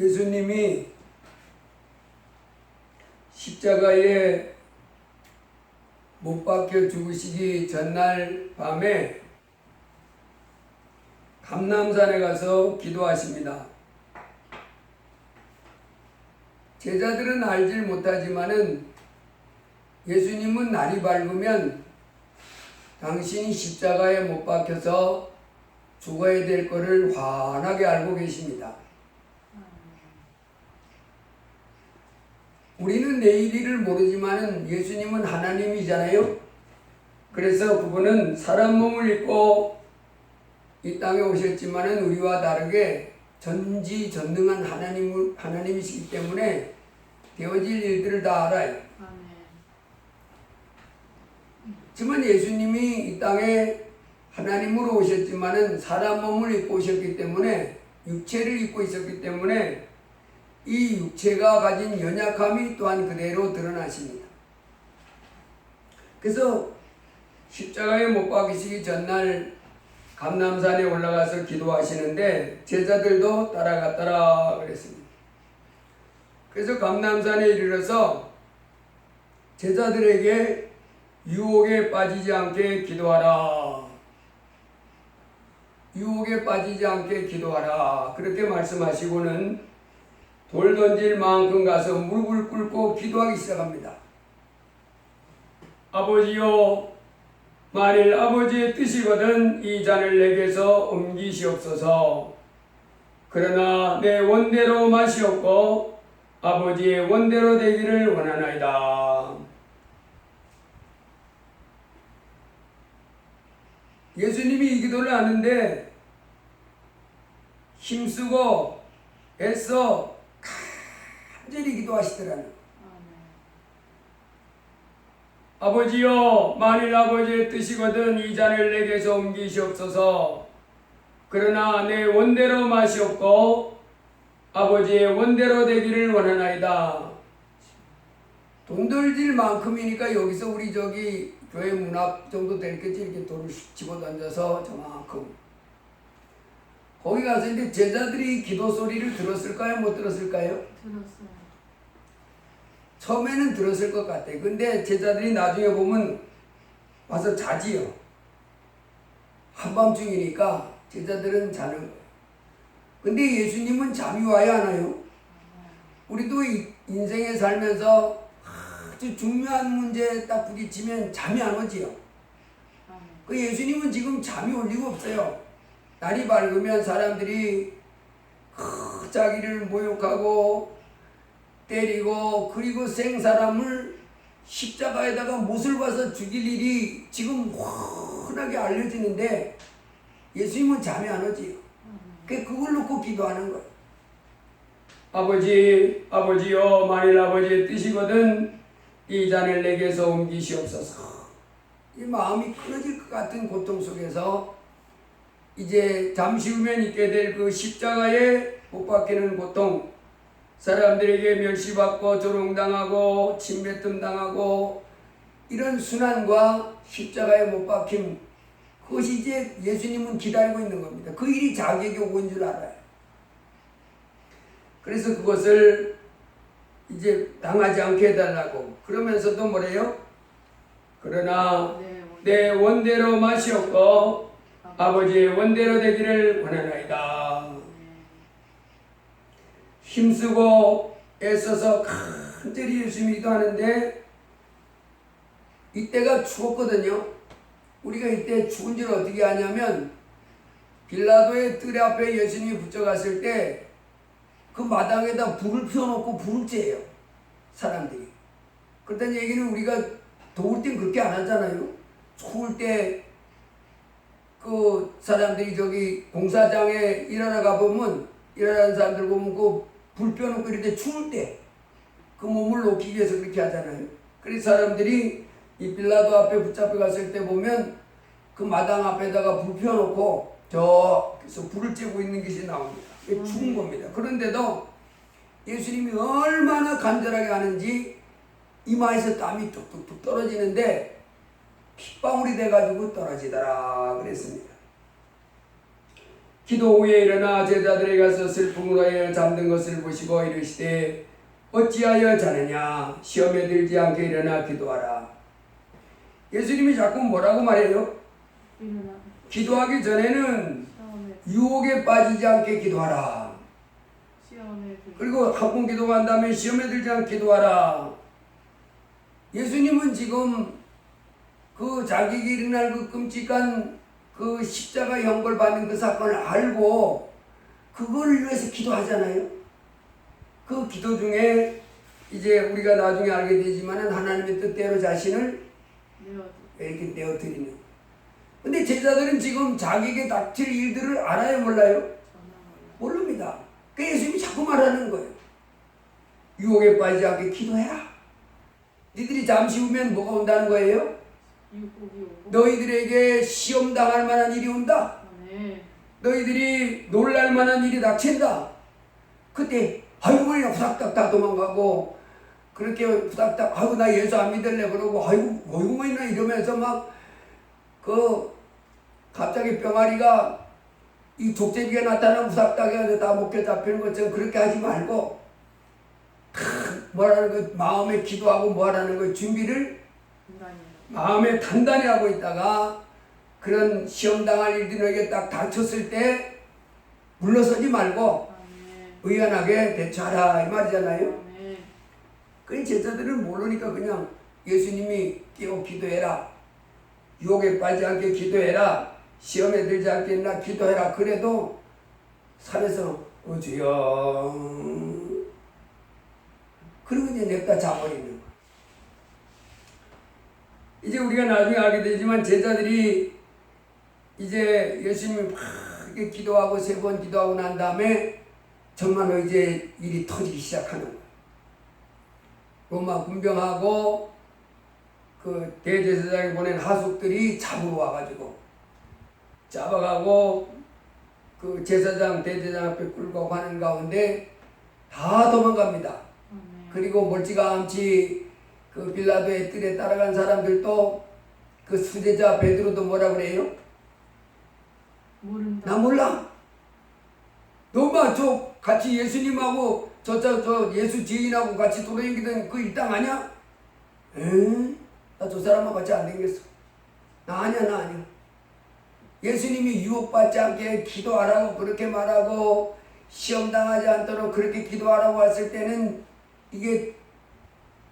예수님이 십자가에 못 박혀 죽으시기 전날 밤에 감람산에 가서 기도하십니다. 제자들은 알질 못하지만은 예수님은 날이 밝으면 당신이 십자가에 못 박혀서 죽어야 될 것을 환하게 알고 계십니다. 우리는 내일 일을 모르지만은 예수님은 하나님이잖아요. 그래서 그분은 사람 몸을 입고 이 땅에 오셨지만은 우리와 다르게 전지전능한 하나님이시기 때문에 되어질 일들을 다 알아요. 하지만 예수님이 이 땅에 하나님으로 오셨지만은 사람 몸을 입고 오셨기 때문에 육체를 입고 있었기 때문에 이 육체가 가진 연약함이 또한 그대로 드러나십니다. 그래서 십자가에 못 박히시기 전날 감람산에 올라가서 기도하시는데 제자들도 따라갔더라 그랬습니다. 그래서 감람산에 이르러서 제자들에게 유혹에 빠지지 않게 기도하라. 유혹에 빠지지 않게 기도하라. 그렇게 말씀하시고는 돌 던질 만큼 가서 무릎을 꿇고 기도하기 시작합니다. 아버지요, 만일 아버지의 뜻이거든 이 잔을 내게서 옮기시옵소서. 그러나 내 원대로 마시옵고 아버지의 원대로 되기를 원하나이다. 예수님이 이 기도를 하는데 힘쓰고 애써 간절히 기도하시더라고요. 아버지여, 만일 아버지의 뜻이거든 이 잔을 내게서 옮기시옵소서. 그러나 내 원대로 마시옵고 아버지의 원대로 되기를 원하나이다. 돈 들질 만큼이니까 여기서 우리 교회 문 앞 정도 되겠지. 이렇게 돌을 집어던져서 저만큼. 거기 가서 이제 제자들이 기도 소리를 들었을까요? 못 들었을까요? 들었어요. 처음에는 들었을 것 같아. 근데 제자들이 나중에 보면 와서 자지요. 한밤중이니까 제자들은 자는 거예요. 근데 예수님은 잠이 와야 하나요? 우리도 인생에 살면서 아주 중요한 문제에 딱 부딪히면 잠이 안 오지요. 그 예수님은 지금 잠이 올 리가 없어요. 날이 밝으면 사람들이 자기를 모욕하고 때리고 그리고 생사람을 십자가에다가 못을 박아서 죽일 일이 지금 훤하게 알려지는데 예수님은 잠이 안 오지요. 그걸 놓고 기도하는 거예요. 아버지여, 만일 아버지의 뜻이거든 이 잔을 내게서 옮기시옵소서. 이 마음이 끊어질 것 같은 고통 속에서 이제 잠시 후면 있게 될 그 십자가에 못 박히는 고통, 사람들에게 멸시받고 조롱당하고 침뱉음당하고 이런 순환과 십자가에 못 박힘, 그것이 이제 예수님은 기다리고 있는 겁니다. 그 일이 자기에게 온 줄 알아요. 그래서 그것을 이제 당하지 않게 해달라고. 그러면서도 뭐래요? 그러나 내 원대로 마시옵고 아버지의 원대로 되기를 원하나이다. 힘쓰고 애써서 간절히 열심히 기도하는데 이때가 추웠거든요. 우리가 이때 추운 줄 어떻게 아냐면 빌라도의 뜰 앞에 예수님이 붙여갔을 때 그 마당에다 불을 피워놓고 불을 쬐요. 사람들이. 그렇다는 얘기는 우리가 더울 땐 그렇게 안 하잖아요. 추울 때 그 사람들이 공사장에 일하러 가보면 일하는 사람들 보면 그 불 펴놓고 이럴 때 추울 때 그 몸을 녹이기 위해서 그렇게 하잖아요. 그래서 사람들이 이 빌라도 앞에 붙잡혀 갔을 때 보면 그 마당 앞에다가 불 펴놓고 저기서 불을 쬐고 있는 것이 나옵니다. 이게 추운 겁니다. 그런데도 예수님이 얼마나 간절하게 하는지 이마에서 땀이 뚝뚝뚝 떨어지는데 핏방울이 돼가지고 떨어지더라 그랬습니다. 기도 후에 일어나 제자들에게 가서 슬픔으로 하여 잠든 것을 보시고 이르시되 어찌하여 자느냐 시험에 들지 않게 일어나 기도하라. 예수님이 자꾸 뭐라고 말해요? 일어나 기도하기 전에는 시험에 유혹에 빠지지 않게 기도하라. 시험에 들 그리고 한 번 기도한 다음에 시험에 들지 않게 기도하라. 예수님은 지금 그 자기에게 일어날 그 끔찍한 그 십자가 형벌 받는 그 사건을 알고 그거를 위해서 기도하잖아요. 그 기도 중에 이제 우리가 나중에 알게 되지만은 하나님의 뜻대로 자신을 내어도 이렇게 내어드리는. 근데 제자들은 지금 자기에게 닥칠 일들을 알아요, 몰라요? 전화 모릅니다. 그 예수님이 자꾸 말하는 거예요. 유혹에 빠지지 않게 기도해라. 니들이 잠시 후면 뭐가 온다는 거예요? 유혹이 오고 너희들에게 시험 당할 만한 일이 온다. 네. 너희들이 놀랄 만한 일이 닥친다. 그때 아이고 그냥 후닥닥 다 도망가고 그렇게 후닥닥 아이고 나 예수 안 믿을래 그러고 아이고 뭐 있나 이러면서 막 그 갑자기 병아리가 이 족제비가 나타나면 후닥닥 해서 다 목에 잡히는 것처럼 그렇게 하지 말고 뭐라는 거 마음에 기도하고 뭐라는 거 준비를 인간이에요. 마음에 단단히 하고 있다가 그런 시험 당할 일들이 너에게 딱 닥쳤을 때 물러서지 말고 아멘. 의연하게 대처하라 이 말이잖아요. 아멘. 그 제자들은 모르니까 그냥 예수님이 깨워 기도해라. 유혹에 빠지지 않게 기도해라. 시험에 들지 않게 나 기도해라. 그래도 산에서 주여 그리고 이제 냅다 자버리는 거야. 이제 우리가 나중에 알게 되지만 제자들이 이제 예수님이 크게 기도하고 3번 기도하고 난 다음에 정말로 이제 일이 터지기 시작하는 거예요. 로마 군병하고 그 대제사장이 보낸 하숙들이 잡으러 와가지고 잡아가고 그 제사장 대제사장 앞에 끌고 가는 가운데 다 도망갑니다. 아멘. 그리고 멀찌감치 그 빌라도의 뜰에 따라간 사람들도 그 수제자 베드로도 뭐라 그래요? 모른다. 나 몰라. 너마 저 같이 예수님하고 저 예수 지인하고 같이 돌아다니던 그 일당 아니야? 나 저 사람하고 같이 안 다녔어. 나 아니야. 예수님이 유혹받지 않게 기도하라고 그렇게 말하고 시험 당하지 않도록 그렇게 기도하라고 했을 때는 이게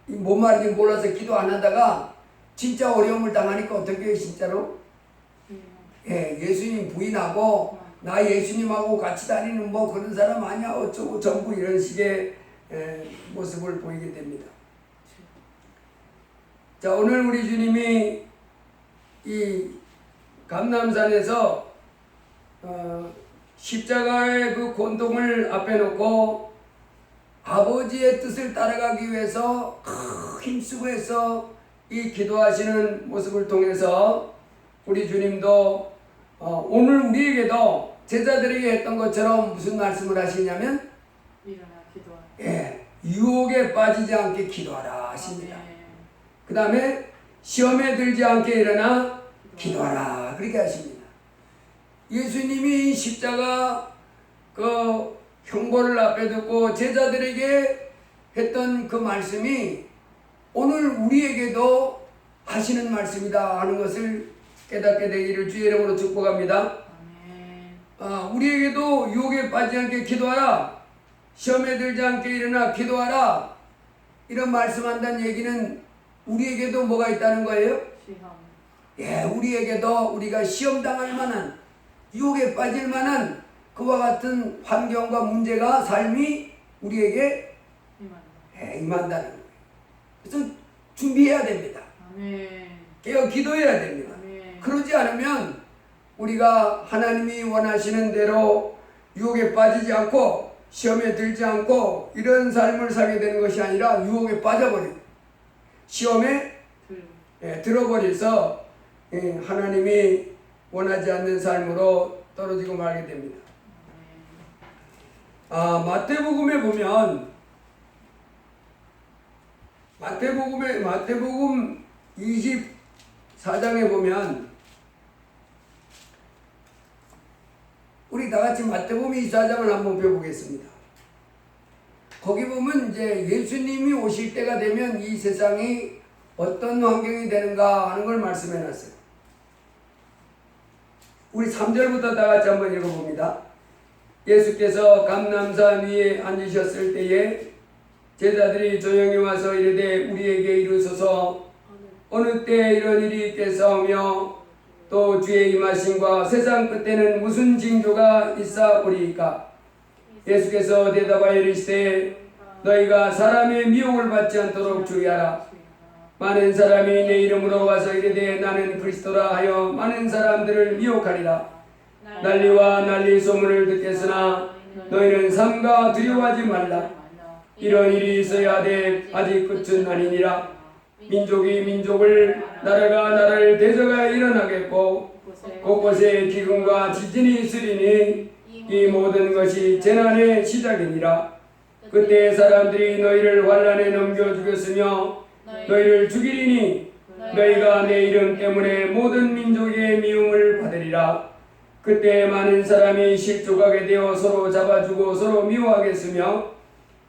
뭔 말인지 몰라서 기도 안 하다가 진짜 어려움을 당하니까 어떻게 해요 진짜로? 예수님 부인하고 나 예수님하고 같이 다니는 뭐 그런 사람 아니야 어쩌고 전부 이런 식의 모습을 보이게 됩니다. 자 오늘 우리 주님이 이 감람산에서 십자가의 그 곤동을 앞에 놓고 아버지의 뜻을 따라가기 위해서 힘쓰고 해서 이 기도하시는 모습을 통해서 우리 주님도 오늘 우리에게도 제자들에게 했던 것처럼 무슨 말씀을 하시냐면 일어나 기도하라. 유혹에 빠지지 않게 기도하라 하십니다. 아멘. 그 다음에 시험에 들지 않게 일어나 기도하라 그렇게 하십니다. 예수님이 십자가 그 형벌을 앞에 두고 제자들에게 했던 그 말씀이 오늘 우리에게도 하시는 말씀이다 하는 것을 깨닫게 되기를 주의 이름으로 축복합니다. 아멘. 우리에게도 유혹에 빠지지 않게 기도하라. 시험에 들지 않게 일어나 기도하라. 이런 말씀한다는 얘기는 우리에게도 뭐가 있다는 거예요? 시험. 우리에게도 우리가 시험 당할 만한 유혹에 빠질 만한 그와 같은 환경과 문제가 삶이 우리에게 임한다는 거예요. 그래서 준비해야 됩니다. 아멘. 깨어 기도해야 됩니다. 아멘. 그러지 않으면 우리가 하나님이 원하시는 대로 유혹에 빠지지 않고 시험에 들지 않고 이런 삶을 살게 되는 것이 아니라 유혹에 빠져버리고 시험에 들어버려서 하나님이 원하지 않는 삶으로 떨어지고 말게 됩니다. 마태복음에 보면 마태복음 24장에 보면 우리 다 같이 마태복음 24장을 한번 펴보겠습니다. 거기 보면 이제 예수님이 오실 때가 되면 이 세상이 어떤 환경이 되는가 하는 걸 말씀해 놨어요. 우리 3절부터 다 같이 한번 읽어봅니다. 예수께서 감람산 위에 앉으셨을 때에 제자들이 조용히 와서 이르되 우리에게 이르소서 어느 때 이런 일이 있겠사오며 또 주의 임하심과 세상 끝에는 무슨 징조가 있사오리이까. 예수께서 대답하여 이르시되 너희가 사람의 미혹을 받지 않도록 주의하라. 많은 사람이 내 이름으로 와서 이르되 나는 그리스도라 하여 많은 사람들을 미혹하리라. 난리와 난리 소문을 듣겠으나 너희는 삼가 두려워하지 말라. 이런 일이 있어야 하되 아직 끝은 아니니라. 민족이 민족을 나라가 나라를 대적하여 일어나겠고 곳곳에 기근과 지진이 있으리니 이 모든 것이 재난의 시작이니라. 그때 사람들이 너희를 환난에 넘겨 주겠으며 너희를 죽이리니 너희가 내 이름 때문에 모든 민족의 미움을 받으리라. 그때 많은 사람이 실족하게 되어 서로 잡아주고 서로 미워하겠으며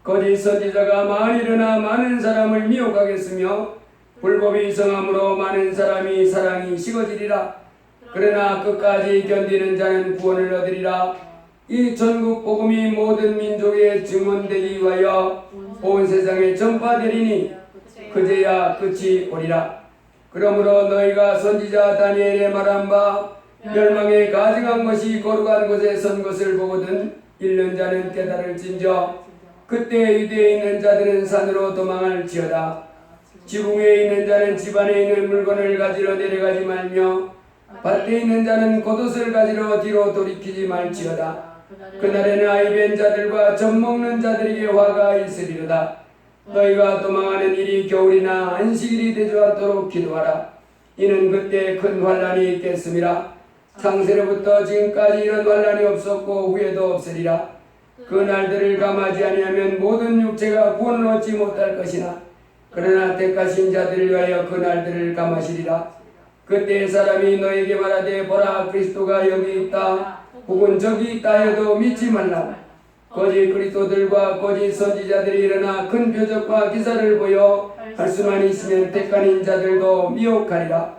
거짓 선지자가 많이 일어나 많은 사람을 미혹하겠으며 불법이 성함으로 많은 사람이 사랑이 식어지리라. 그러나 끝까지 견디는 자는 구원을 얻으리라. 이 전국 복음이 모든 민족에 증언되기 위하여 온 세상에 전파되리니 그제야 끝이 오리라. 그러므로 너희가 선지자 다니엘의 말한 바 멸망에 가증한 것이 거룩한 곳에 선 것을 보거든 읽는 자는 깨달을진저 그때 유대에 있는 자들은 산으로 도망할지어다. 지붕 위에 있는 자는 집 안에 있는 물건을 가지러 내려가지 말며 밭에 있는 자는 겉옷을 가지러 뒤로 돌이키지 말지어다. 그날에는 아이벤 자들과 젖먹는 자들에게 화가 있으리로다. 너희가 도망하는 일이 겨울이나 안식일이 되지 않도록 기도하라. 이는 그때 큰 환난이 있겠음이라. 창세로부터 지금까지 이런 환난이 없었고 후에도 없으리라. 그 날들을 감하지 아니하면 모든 육체가 구원을 얻지 못할 것이나 그러나 택하신 자들을 위하여 그 날들을 감하시리라. 그때 사람이 너에게 말하되 보라 그리스도가 여기 있다 혹은 저기 있다 해도 믿지 말라. 거짓 그리스도들과 거짓 선지자들이 일어나 큰 표적과 기사를 보여 할 수만 있으면 택한 자들도 미혹하리라.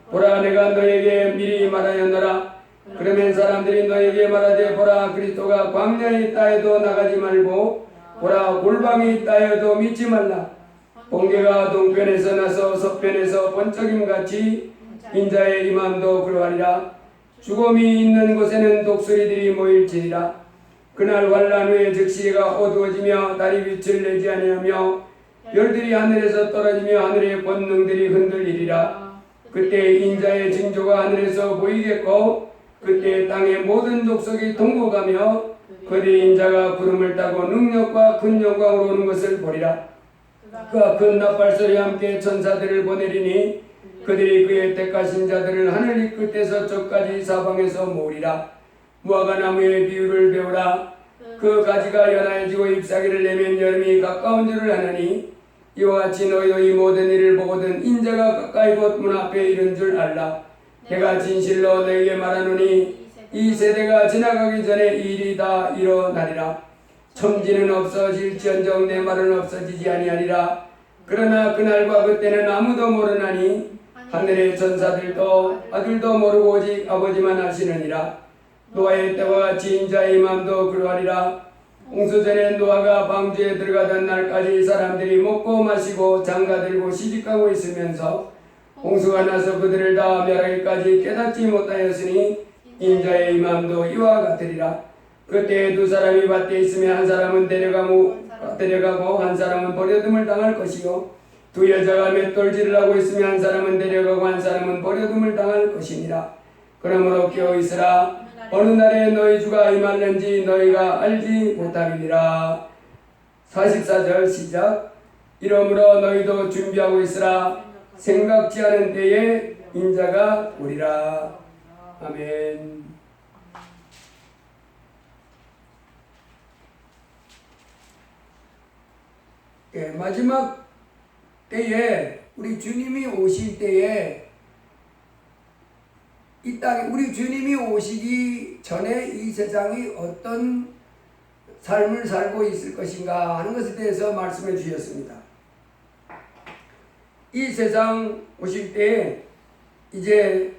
보라 내가 너에게 미리 말하였노라. 그러면 사람들이 너에게 말하되 보라 그리스도가 광야에 있다 해도 나가지 말고 보라 골방에 있다 해도 믿지 말라. 번개가 동편에서 나서 서편에서 번쩍임같이 인자의 임함도 그러하리라. 죽음이 있는 곳에는 독수리들이 모일지니라. 그날 환난 후에 즉시 해가 어두워지며 달이 빛을 내지 아니하며 별들이 하늘에서 떨어지며 하늘의 권능들이 흔들리리라. 그때 인자의 징조가 하늘에서 보이겠고 그때 땅의 모든 족속이 통곡하며 그의 인자가 구름을 타고 능력과 큰 영광으로 오는 것을 보리라. 그가 큰 나팔소리와 함께 천사들을 보내리니 그들이 그의 택하신 자들을 하늘 이 끝에서 저까지 사방에서 모으리라. 무화과 나무의 비유를 배우라. 그 가지가 연하여지고 잎사귀를 내면 여름이 가까운 줄을 아느니 이와 같이 너희도 이 모든 일을 보거든 인자가 가까이 곧 문 앞에 이른 줄 알라. 내가 진실로 너희에게 말하노니 이 세대가 지나가기 전에 이 일이 다 일어나리라. 천지는 없어질지언정 내 말은 없어지지 아니하리라. 그러나 그날과 그때는 아무도 모르나니 하늘의 천사들도 아들도 모르고 오직 아버지만 아시느니라. 노아의 때와 같이 인자의 임함도 그러하리라. 홍수전에 노아가 방주에 들어가던 날까지 사람들이 먹고 마시고 장가들고 시집가고 있으면서 홍수가 나서 그들을 다 멸하기까지 깨닫지 못하였으니 인자의 임함도 이와 같으리라. 그때 두 사람이 밭에 있으면 한 사람은 데려가고 한 사람은 버려둠을 당할 것이요 두 여자가 맷돌질을 하고 있으면 한 사람은 데려가고 한 사람은 버려둠을 당할 것이니라. 그러므로 깨어 있으라. 어느 날에 너희 주가 임하는지 너희가 알지 못하리니라. 44절 시작. 이러므로 너희도 준비하고 있으라. 생각지 않은 때에 인자가 오리라. 아멘. 예, 마지막 때에 우리 주님이 오실 때에 이 이 땅에 우리 주님이 오시기 전에 이 세상이 어떤 삶을 살고 있을 것인가 하는 것에 대해서 말씀해 주셨습니다. 이 세상 오실 때 이제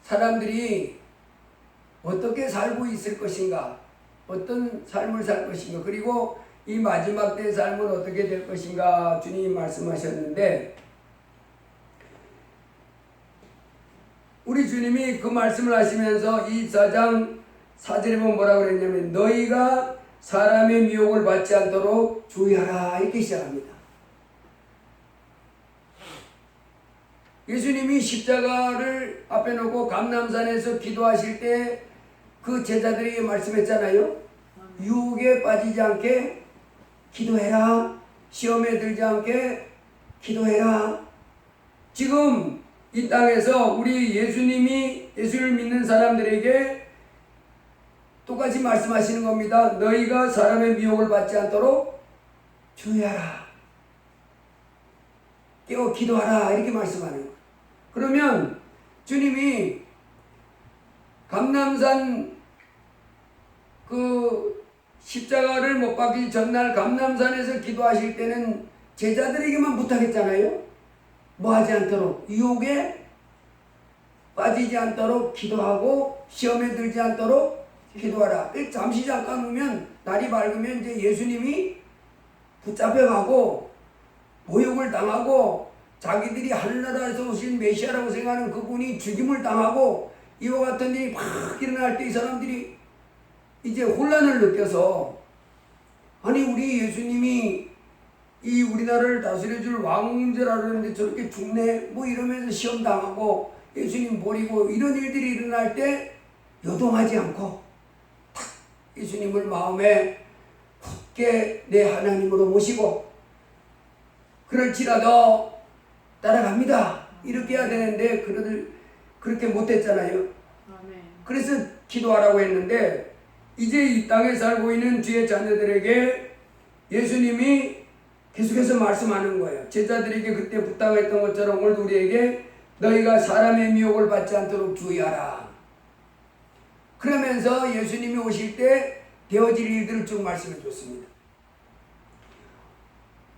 사람들이 어떻게 살고 있을 것인가, 어떤 삶을 살 것인가, 그리고 이 마지막 때의 삶은 어떻게 될 것인가 주님이 말씀하셨는데, 우리 주님이 그 말씀을 하시면서 24장 4절에 보면 뭐라고 그랬냐면 너희가 사람의 미혹을 받지 않도록 주의하라 이렇게 시작합니다. 예수님이 십자가를 앞에 놓고 감람산에서 기도하실 때 그 제자들에게 말씀했잖아요. 유혹에 빠지지 않게 기도해라. 시험에 들지 않게 기도해라. 지금 이 땅에서 우리 예수를 믿는 사람들에게 똑같이 말씀하시는 겁니다. 너희가 사람의 미혹을 받지 않도록 주의하라. 깨어 기도하라. 이렇게 말씀하는 거예요. 그러면 주님이 감람산 그 십자가를 못 박기 전날 감람산에서 기도하실 때는 제자들에게만 부탁했잖아요. 뭐 하지 않도록, 유혹에 빠지지 않도록 기도하고 시험에 들지 않도록 기도하라. 잠시 잠깐 오면 날이 밝으면 이제 예수님이 붙잡혀가고 모욕을 당하고 자기들이 하늘나라에서 오신 메시아라고 생각하는 그분이 죽임을 당하고 이와 같은 일이 막 일어날 때 이 사람들이 이제 혼란을 느껴서 아니 우리 예수님이 이 우리나라를 다스려줄 왕제라 그러는데 저렇게 죽네 뭐 이러면서 시험 당하고 예수님 버리고 이런 일들이 일어날 때 요동하지 않고 탁 예수님을 마음에 굳게 내 하나님으로 모시고 그럴지라도 따라갑니다 이렇게 해야 되는데 그렇게 못했잖아요. 그래서 기도하라고 했는데 이제 이 땅에 살고 있는 주의 자녀들에게 예수님이 계속해서 말씀하는 거예요. 제자들에게 그때 부탁했던 것처럼 오늘도 우리에게 너희가 사람의 미혹을 받지 않도록 주의하라. 그러면서 예수님이 오실 때 되어질 일들을 쭉 말씀해 줬습니다.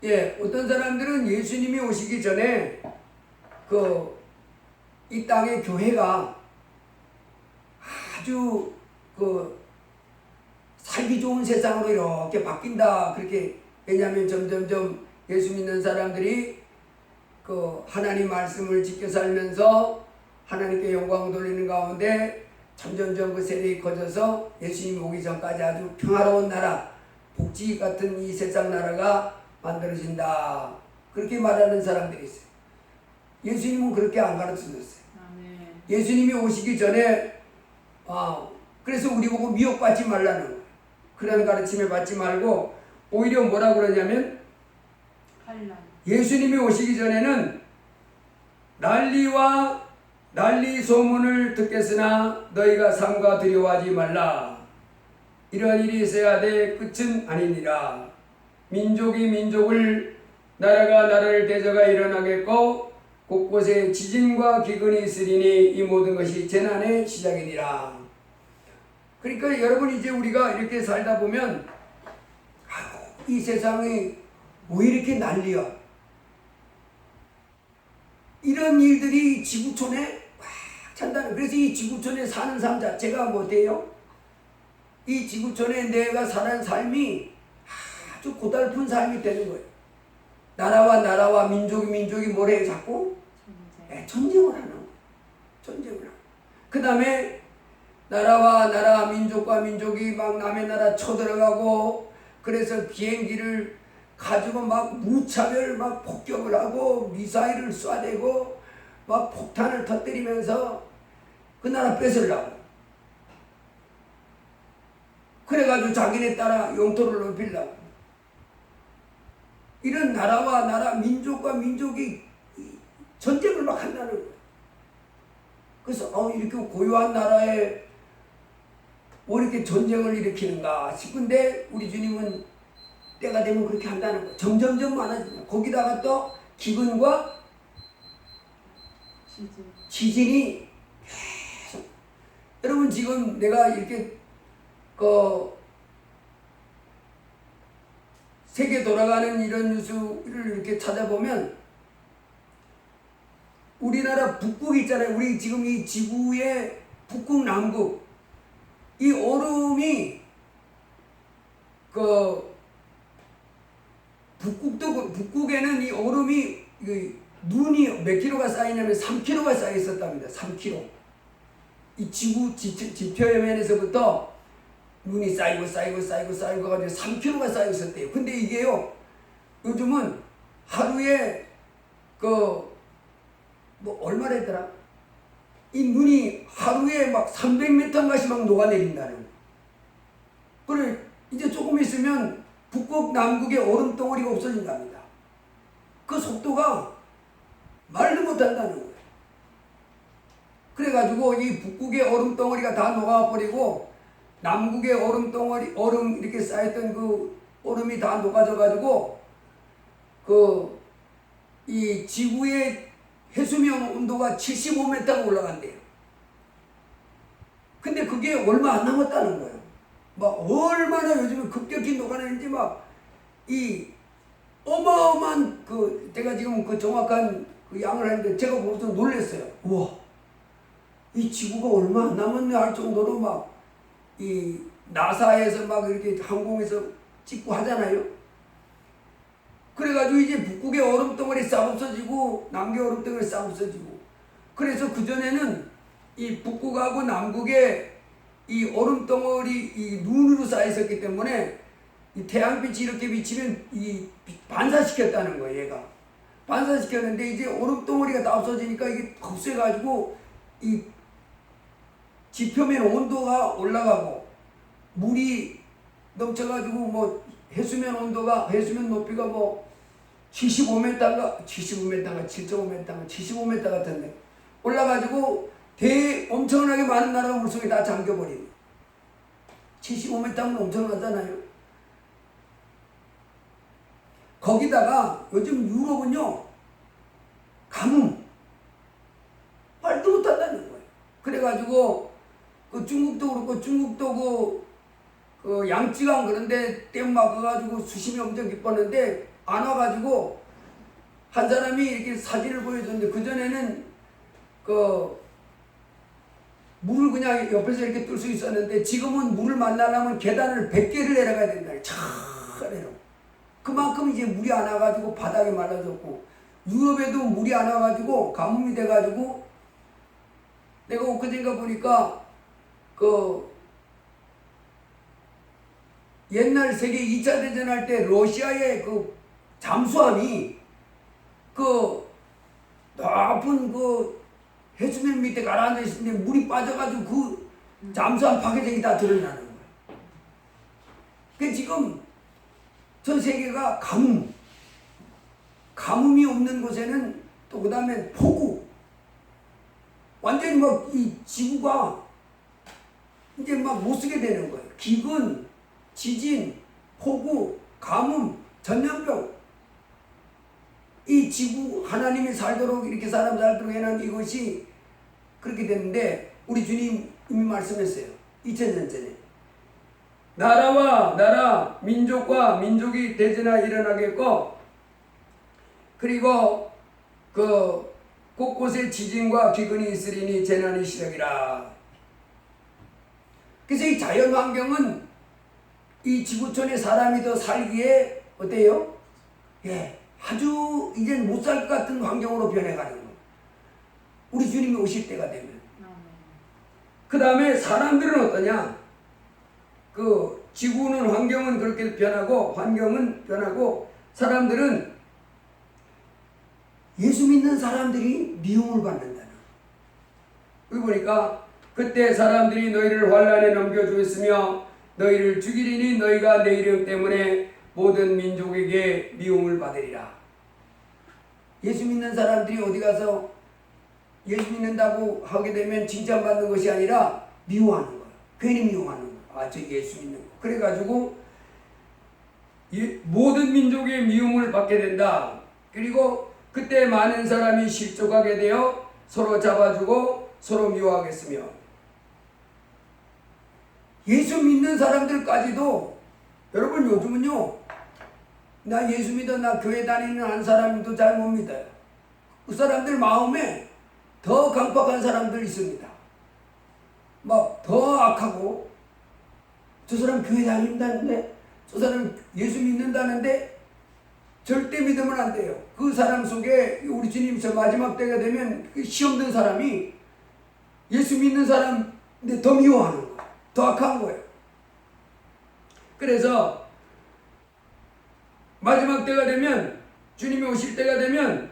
예, 어떤 사람들은 예수님이 오시기 전에 이 땅의 교회가 아주 살기 좋은 세상으로 이렇게 바뀐다. 그렇게 왜냐하면 점점점 예수 믿는 사람들이 하나님 말씀을 지켜 살면서 하나님께 영광 돌리는 가운데 점점점 그 세력이 커져서 예수님이 오기 전까지 아주 평화로운 나라, 복지 같은 이 세상 나라가 만들어진다. 그렇게 말하는 사람들이 있어요. 예수님은 그렇게 안 가르쳐줬어요. 예수님이 오시기 전에 그래서 우리 보고 미혹받지 말라는 거예요. 그런 가르침에 받지 말고 오히려 뭐라고 그러냐면 예수님이 오시기 전에는 난리 소문을 듣겠으나 너희가 삼가 두려워하지 말라. 이러한 일이 있어야 돼 끝은 아니니라. 민족이 민족을 나라가 나라를 대적하 일어나겠고 곳곳에 지진과 기근이 있으리니 이 모든 것이 재난의 시작이니라. 그러니까 여러분 이제 우리가 이렇게 살다 보면 이 세상이 왜 이렇게 난리야? 이런 일들이 지구촌에 꽉 찬다는. 그래서 이 지구촌에 사는 삶 자체가 뭐돼요? 이 지구촌에 내가 사는 삶이 아주 고달픈 삶이 되는 거예요. 나라와 민족이 뭐래 자꾸? 전쟁을 하는 거예요. 전쟁을 하고. 그 다음에 나라, 민족과 민족이 막 남의 나라 쳐들어가고 그래서 비행기를 가지고 막 무차별 막 폭격을 하고 미사일을 쏴대고 막 폭탄을 터뜨리면서 그 나라 뺏으려고. 그래가지고 자기네 따라 영토를 넓히려고. 이런 나라, 민족과 민족이 전쟁을 막 한다는 거예요. 그래서 이렇게 고요한 나라에 뭐 이렇게 전쟁을 일으키는가 싶은데 우리 주님은 때가 되면 그렇게 한다는 거예요. 점점점 많아집니다. 거기다가 또 기근과 지진이 계속 여러분 지금 내가 이렇게 세계 돌아가는 이런 뉴스를 이렇게 찾아보면 우리나라 북극 있잖아요. 우리 지금 이 지구의 북극 남극 이 얼음이 북극에는 이 얼음이 눈이 몇 킬로가 쌓이냐면 3킬로가 쌓여 있었답니다. 3킬로. 이 지구 지표면에서부터 눈이 쌓이고 가지고 3킬로가 쌓여 있었대요. 근데 이게요, 요즘은 하루에 얼마랬더라? 이 눈이 하루에 막 300m가씩 막 녹아내린다는 거예요. 그래, 이제 조금 있으면 북극 남극의 얼음 덩어리가 없어진답니다. 그 속도가 말도 못한다는 거예요. 그래가지고 이 북극의 얼음 덩어리가 다 녹아버리고 남극의 얼음 이렇게 쌓였던 그 얼음이 다 녹아져가지고 이 지구의 해수면 온도가 75m가 올라간대요. 근데 그게 얼마 안 남았다는 거예요. 막 얼마나 요즘에 급격히 녹아내는지 막 이 어마어마한 제가 지금 정확한 양을 하는데 제가 보면서 놀랐어요. 우와, 이 지구가 얼마 안 남았네 할 정도로 막 이 나사에서 막 이렇게 항공에서 찍고 하잖아요. 그래가지고 이제 북극의 얼음덩어리 싹 없어지고 남극의 얼음덩어리 싹 없어지고, 그래서 그전에는 이 북극하고 남극의 이 얼음덩어리 이 눈으로 쌓여 있었기 때문에 이 태양빛이 이렇게 비치면 이 반사시켰다는 거예요. 얘가 반사시켰는데 이제 얼음덩어리가 다 없어지니까 이게 흡수해가지고 이 지표면 온도가 올라가고 물이 넘쳐가지고 뭐 해수면 높이가 뭐 75m인가 7.5m 75m 같은데 올라가지고 엄청나게 많은 나라가 물속에 다 잠겨버리네. 75m면 엄청나잖아요. 거기다가 요즘 유럽은요, 가뭄 말도 못한다는 거예요. 그래가지고 중국도 그렇고, 중국도 양쯔강 그런데 댐 막아가지고 수심이 엄청 깊었는데 안 와가지고 한 사람이 이렇게 사진을 보여줬는데, 그전에는 물을 그냥 옆에서 이렇게 뜰 수 있었는데 지금은 물을 만나려면 계단을 100개를 내려가야 된다. 차 내려. 그만큼 이제 물이 안 와가지고 바닥이 말라졌고, 유럽에도 물이 안 와가지고 가뭄이 돼가지고, 내가 엊그젠가 보니까 옛날 세계 2차 대전 할 때 러시아의 잠수함이 높은 해수면 밑에 가라앉아 있는데 물이 빠져가지고 그 잠수함 파괴적이 다 드러나는 거예요. 그 지금 전 세계가 가뭄이 없는 곳에는 또 그 다음에 폭우, 완전히 막 이 지구가 이제 막 못 쓰게 되는 거예요. 기근, 지진, 폭우, 가뭄, 전염병. 이 지구 하나님이 살도록 이렇게 사람 살도록 해놓은 이것이 그렇게 됐는데, 우리 주님 이미 말씀했어요. 2000년 전에 나라와 나라, 민족과 민족이 대전하 일어나겠고, 그리고 곳곳에 지진과 기근이 있으리니 재난이 시작이라. 그래서 이 자연 환경은 이 지구촌에 사람이 더 살기에 어때요? 예, 아주 이젠 못 살 것 같은 환경으로 변해가는 거예요. 우리 주님이 오실 때가 되면. 그 다음에 사람들은 어떠냐? 지구는 환경은 그렇게 환경은 변하고 사람들은 예수 믿는 사람들이 미움을 받는다는. 여기 보니까 그때 사람들이 너희를 환난에 넘겨주었으며 너희를 죽이리니 너희가 내 이름 때문에 모든 민족에게 미움을 받으리라. 예수 믿는 사람들이 어디 가서 예수 믿는다고 하게 되면 칭찬받는 것이 아니라 미워하는 거예요. 괜히 미워하는 거예요. 아, 저 예수 믿는 거. 그래가지고 모든 민족의 미움을 받게 된다. 그리고 그때 많은 사람이 실족하게 되어 서로 잡아주고 서로 미워하겠으며. 예수 믿는 사람들까지도 여러분 요즘은요 나 예수 믿어 나 교회 다니는 한 사람도 잘 못 믿어요. 그 사람들 마음에 더 강박한 사람들 있습니다. 막 더 악하고 저 사람 교회 다닌다는데 저 사람 예수 믿는다는데 절대 믿으면 안 돼요. 그 사람 속에 우리 주님 저 마지막 때가 되면 그 시험 든 사람이 예수 믿는 사람인데 더 미워하는 거예요. 더 악한 거예요. 그래서 마지막 때가 되면 주님이 오실 때가 되면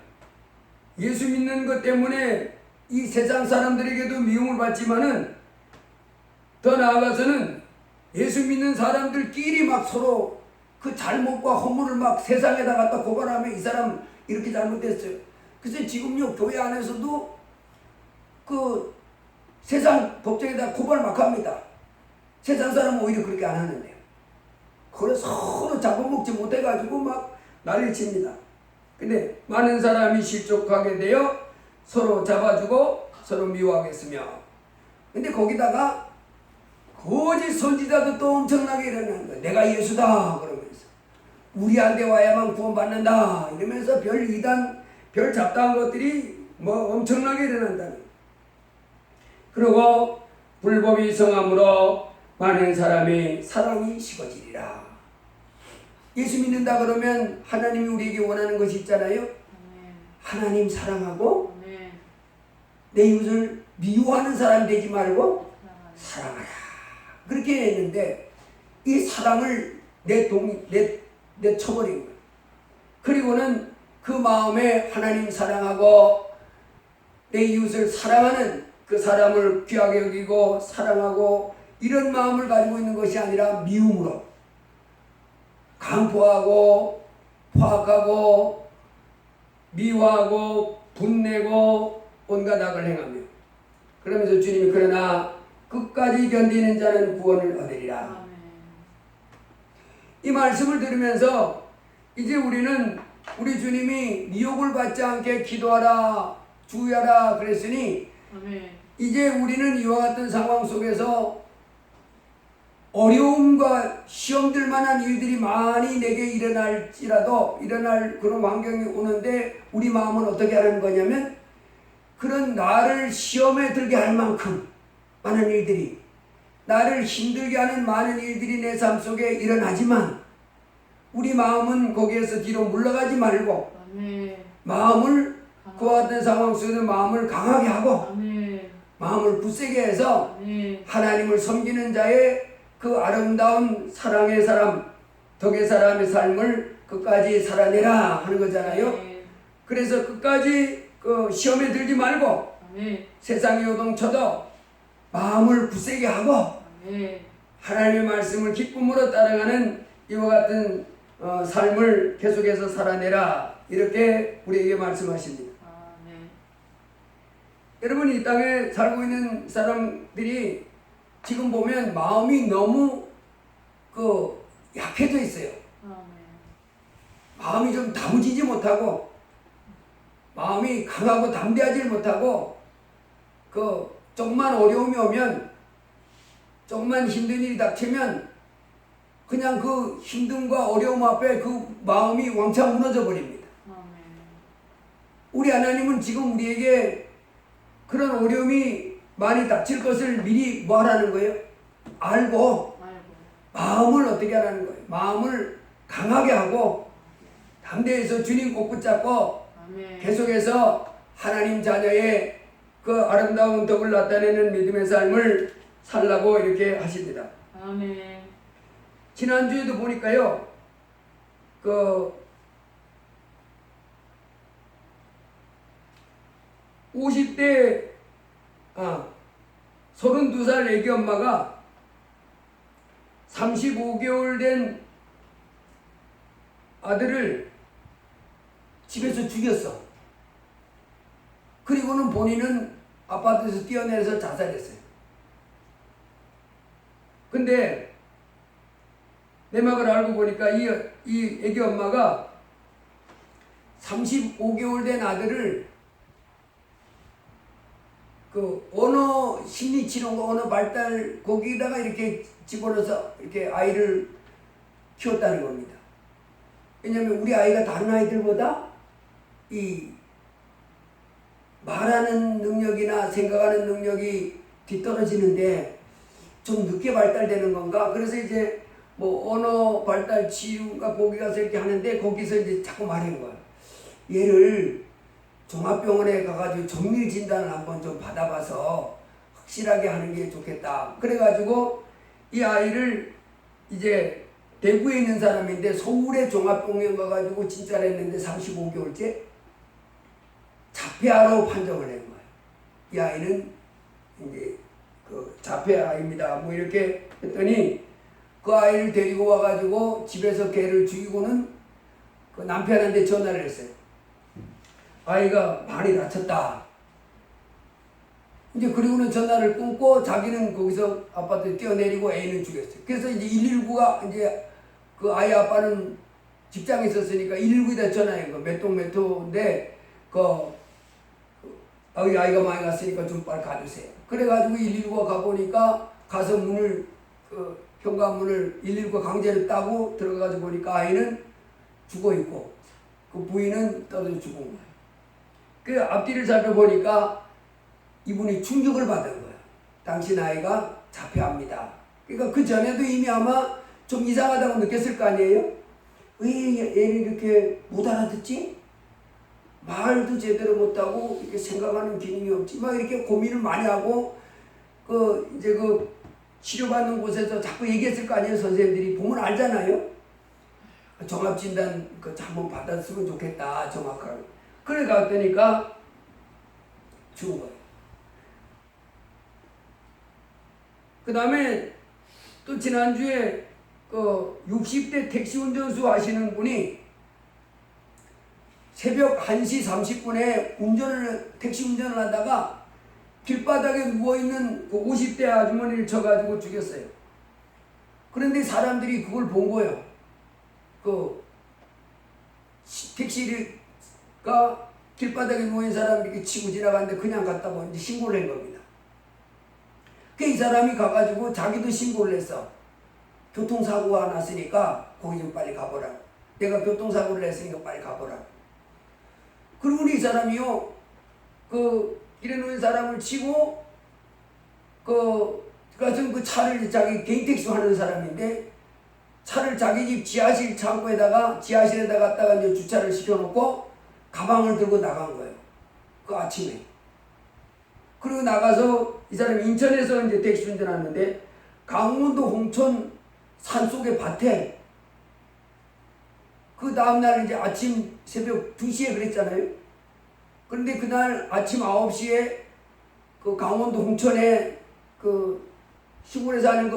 예수 믿는 것 때문에 이 세상 사람들에게도 미움을 받지만은 더 나아가서는 예수 믿는 사람들끼리 막 서로 그 잘못과 허물을 막 세상에다 갖다 고발하면 이 사람 이렇게 잘못했어요. 그래서 지금요 교회 안에서도 그 세상 법정에다 고발 막 합니다. 세상 사람은 오히려 그렇게 안 하는데요. 그래서 서로 잡아먹지 못해가지고 막 난리 칩니다. 근데 많은 사람이 실족하게 되어 서로 잡아주고 서로 미워하겠으며 근데 거기다가 거짓 선지자도 또 엄청나게 일어나는 거예요. 내가 예수다 그러면서 우리한테 와야만 구원받는다 이러면서 별 이단 별 잡다한 것들이 뭐 엄청나게 일어난다는 거예요. 그리고 불법이 성함으로 많은 사람이 사랑이 식어지리라. 예수 믿는다 그러면 하나님이 우리에게 원하는 것이 있잖아요. 하나님 사랑하고 내 이웃을 미워하는 사람 되지 말고 사랑하라. 그렇게 했는데 이 사랑을 내쳐버린 거예요. 그리고는 그 마음에 하나님 사랑하고 내 이웃을 사랑하는 그 사람을 귀하게 여기고 사랑하고 이런 마음을 가지고 있는 것이 아니라 미움으로 강포하고 포악하고 미워하고 분내고 온갖 악을 행하며 그러면서 주님이 그러나 끝까지 견디는 자는 구원을 얻으리라. 이 말씀을 들으면서 이제 우리는 우리 주님이 미혹을 받지 않게 기도하라 주의하라 그랬으니 이제 우리는 이와 같은 상황 속에서 어려움과 시험들 만한 일들이 많이 내게 일어날지라도 일어날 그런 환경이 오는데 우리 마음은 어떻게 하는 거냐면 그런 나를 시험에 들게 할 만큼 많은 일들이 나를 힘들게 하는 많은 일들이 내 삶 속에 일어나지만 우리 마음은 거기에서 뒤로 물러가지 말고 마음을 그와 같은 상황 속에서 마음을 강하게 하고 마음을 굳세게 해서 하나님을 섬기는 자의 그 아름다운 사랑의 사람 덕의 사람의 삶을 끝까지 살아내라 하는 거잖아요. 그래서 끝까지 그 시험에 들지 말고 세상의 요동쳐도 마음을 굳세게 하고 하나님의 말씀을 기쁨으로 따라가는 이와 같은 삶을 계속해서 살아내라 이렇게 우리에게 말씀하십니다. 여러분 이 땅에 살고 있는 사람들이 지금 보면 마음이 너무 약해져 있어요. 마음이 좀 다무지지 못하고 마음이 강하고 담대하지 못하고 조금만 어려움이 오면 조금만 힘든 일이 닥치면 그냥 그 힘듦과 어려움 앞에 그 마음이 왕창 무너져 버립니다. 우리 하나님은 지금 우리에게 그런 어려움이 많이 닥칠 것을 미리 뭐 하라는 거예요? 알고 마음을 어떻게 하라는 거예요? 마음을 강하게 하고 담대해서 주님 꼭 붙잡고 계속해서 하나님 자녀의 그 아름다운 덕을 나타내는 믿음의 삶을 살라고 이렇게 하십니다. 지난주에도 보니까요, 50대 32살 애기 엄마가 35개월 된 아들을 집에서 죽였어. 그리고는 본인은 아파트에서 뛰어내려서 자살했어요. 근데 내막을 알고 보니까 이 애기 엄마가 35개월 된 아들을 그 언어 심리 치료가 언어 발달 거기다가 이렇게 집어넣어서 이렇게 아이를 키웠다는 겁니다. 왜냐하면 우리 아이가 다른 아이들보다 이 말하는 능력이나 생각하는 능력이 뒤떨어지는데 좀 늦게 발달되는 건가? 그래서 이제 뭐 언어 발달 치유가 거기 가서 이렇게 하는데 거기서 이제 자꾸 말한 거예요. 얘를 종합병원에 가가지고 정밀 진단을 한번 좀 받아봐서 확실하게 하는 게 좋겠다. 그래가지고 이 아이를 이제 대구에 있는 사람인데 서울에 종합병원 가가지고 진찰을 했는데 35개월째 자폐아로 판정을 낸 거예요. 이 아이는 이제 그 자폐아입니다. 뭐 이렇게 했더니 그 아이를 데리고 와가지고 집에서 걔를 죽이고는 그 남편한테 전화를 했어요. 아이가 많이 다쳤다. 이제 그리고는 전화를 끊고 자기는 거기서 아파트에 뛰어내리고 애는 죽였어요. 그래서 이제 119가 이제 그 아이 아빠는 직장에 있었으니까 119에다 전화한 거. 몇 동 몇 호인데 아이가 많이 갔으니까 좀 빨리 가주세요. 그래가지고 119가 가보니까 가서 문을 현관문을 119가 강제로 따고 들어가서 보니까 아이는 죽어있고 그 부인은 떨어져 죽은 거예요. 그 앞뒤를 살펴보니까 이분이 충격을 받은 거예요. 당신 아이가 자폐합니다. 그러니까 그 전에도 이미 아마 좀 이상하다고 느꼈을 거 아니에요? 왜 얘는 이렇게 못 알아듣지? 말도 제대로 못하고 이렇게 생각하는 기능이 없지? 막 이렇게 고민을 많이 하고 이제 치료받는 곳에서 자꾸 얘기했을 거 아니에요? 선생님들이 보면 알잖아요? 종합진단 한번 받았으면 좋겠다, 정확하게. 그래 갔더니까 죽은 거예요. 그 다음에 또 지난주에 60대 택시 운전수 하시는 분이 새벽 1시 30분에 택시 운전을 하다가 길바닥에 누워있는 그 50대 아주머니를 쳐가지고 죽였어요. 그런데 사람들이 그걸 본 거예요. 택시가 길바닥에 누워있는 사람 이렇게 치고 지나가는데 그냥 갔다고 이제 신고를 한 겁니다. 이 사람이 가가지고 자기도 신고를 했어. 교통사고가 났으니까 거기 좀 빨리 가보라고. 내가 교통사고를 했으니까 빨리 가보라고. 그리고 이 사람이요, 길에 누운 사람을 치고, 가서 차를 자기 개인 택시 하는 사람인데, 차를 자기 집 지하실 창고에다가, 지하실에다 갖다가 이제 주차를 시켜놓고, 가방을 들고 나간 거예요. 그 아침에. 그리고 나가서 이 사람이 인천에서 이제 택시 운전하는데, 강원도 홍천 산속의 밭에, 그 다음날 이제 아침 새벽 2시에 그랬잖아요. 그런데 그날 아침 9시에 그 강원도 홍천에 시골에 사는 그